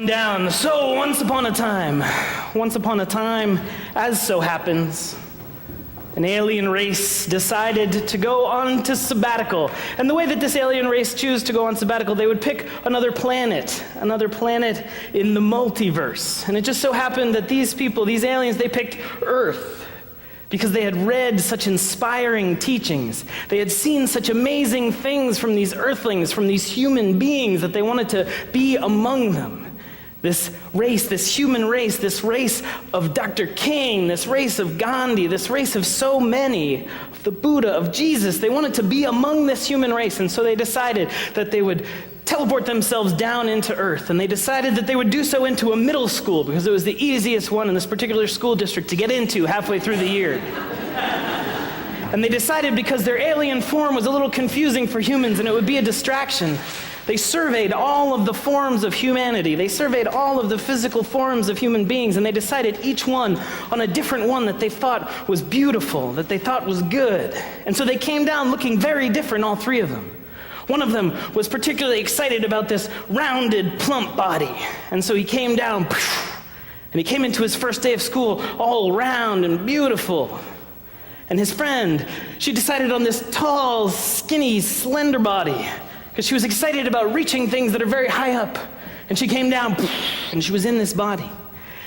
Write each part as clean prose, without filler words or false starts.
Down. So once upon a time, as so happens, an alien race decided to go on to sabbatical. And the way that this alien race chose to go on sabbatical, they would pick another planet in the multiverse. And it just so happened that these people, these aliens, they picked Earth because they had read such inspiring teachings. They had seen such amazing things from these earthlings, from these human beings, that they wanted to be among them. This race, this human race, this race of Dr. King, this race of Gandhi, this race of so many, of the Buddha, of Jesus, they wanted to be among this human race, and so they decided that they would teleport themselves down into Earth, and they decided that they would do so into a middle school because it was the easiest one in this particular school district to get into halfway through the year. And they decided because their alien form was a little confusing for humans and it would be a distraction, they surveyed all of the forms of humanity. They surveyed all of the physical forms of human beings, and they decided each one on a different one that they thought was beautiful, that they thought was good. And so they came down looking very different, all three of them. One of them was particularly excited about this rounded, plump body. And so he came down, and he came into his first day of school all round and beautiful. And his friend, she decided on this tall, skinny, slender body, because she was excited about reaching things that are very high up. And she came down, and she was in this body.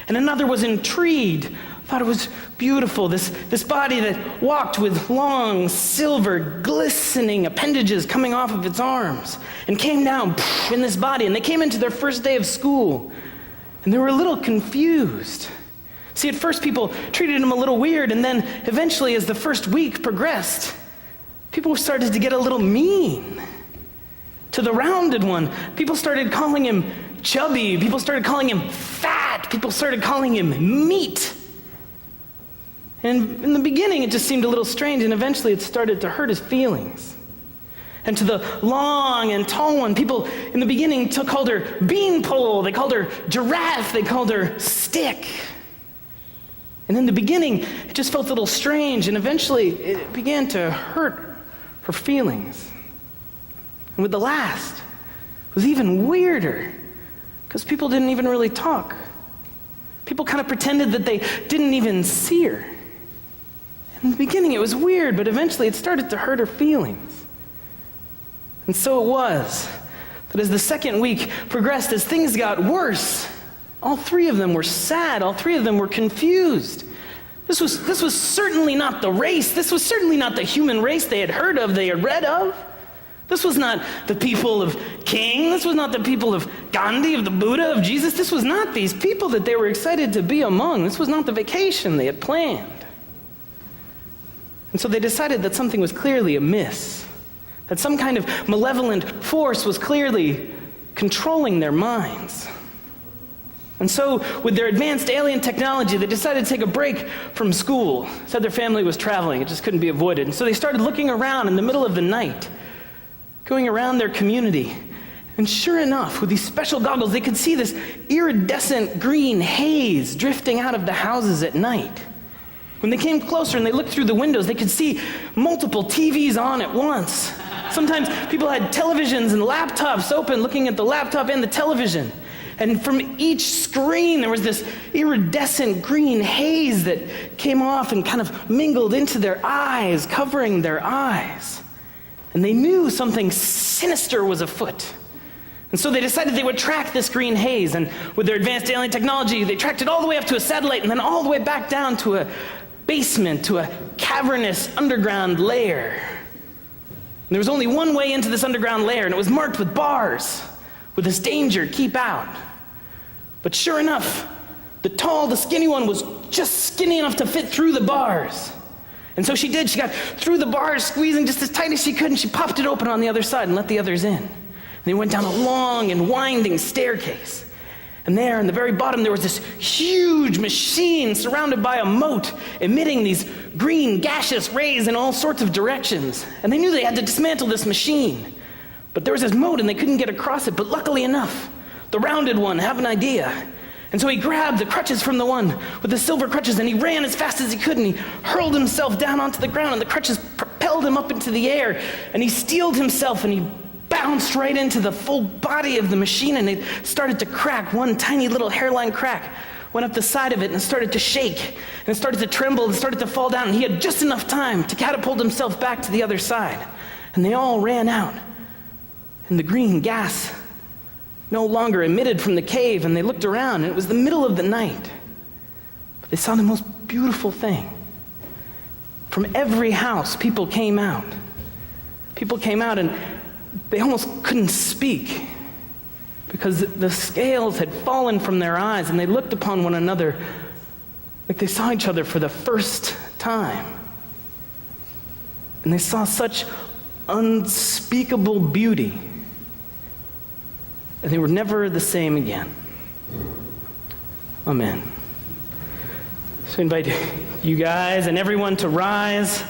And another was intrigued, thought it was beautiful, this body that walked with long, silver, glistening appendages coming off of its arms, and came down in this body. And they came into their first day of school, and they were a little confused. See, at first people treated him a little weird, and then eventually, as the first week progressed, people started to get a little mean. To the rounded one, people started calling him chubby, people started calling him fat, people started calling him meat. And in the beginning, it just seemed a little strange, and eventually it started to hurt his feelings. And to the long and tall one, people in the beginning called her beanpole, they called her giraffe, they called her stick. And in the beginning, it just felt a little strange, and eventually it began to hurt her feelings. And with the last, it was even weirder, because people didn't even really talk. People kind of pretended that they didn't even see her. In the beginning, it was weird, but eventually it started to hurt her feelings. And so it was that as the second week progressed, as things got worse, all three of them were sad, all three of them were confused. This was certainly not the race, this was certainly not the human race they had heard of, they had read of. This was not the people of King. This was not the people of Gandhi, of the Buddha, of Jesus. This was not these people that they were excited to be among. This was not the vacation they had planned. And so they decided that something was clearly amiss, that some kind of malevolent force was clearly controlling their minds. And so, with their advanced alien technology, they decided to take a break from school. Said their family was traveling. It just couldn't be avoided. And so they started looking around in the middle of the night, going around their community. And sure enough, with these special goggles, they could see this iridescent green haze drifting out of the houses at night. When they came closer and they looked through the windows, they could see multiple TVs on at once. Sometimes people had televisions and laptops open, looking at the laptop and the television. And from each screen, there was this iridescent green haze that came off and kind of mingled into their eyes, covering their eyes. And they knew something sinister was afoot. And so they decided they would track this green haze. And with their advanced alien technology, they tracked it all the way up to a satellite and then all the way back down to a basement, to a cavernous underground lair. And there was only one way into this underground lair, and it was marked with bars, with this danger, keep out. But sure enough, the skinny one was just skinny enough to fit through the bars. And so she did. She got through the bars, squeezing just as tight as she could, and she popped it open on the other side and let the others in. And they went down a long and winding staircase. And there, in the very bottom, there was this huge machine surrounded by a moat, emitting these green gaseous rays in all sorts of directions. And they knew they had to dismantle this machine. But there was this moat, and they couldn't get across it. But luckily enough, the rounded one had an idea. And so he grabbed the crutches from the one with the silver crutches, and he ran as fast as he could, and he hurled himself down onto the ground, and the crutches propelled him up into the air, and he steeled himself, and he bounced right into the full body of the machine, and it started to crack. One tiny little hairline crack went up the side of it, and it started to shake, and it started to tremble, and started to fall down, and he had just enough time to catapult himself back to the other side. And they all ran out, and the green gas no longer emitted from the cave, and they looked around, and it was the middle of the night. But they saw the most beautiful thing. From every house, people came out. People came out, and they almost couldn't speak because the scales had fallen from their eyes, and they looked upon one another like they saw each other for the first time. And they saw such unspeakable beauty, and they were never the same again. Amen. So I invite you guys and everyone to rise.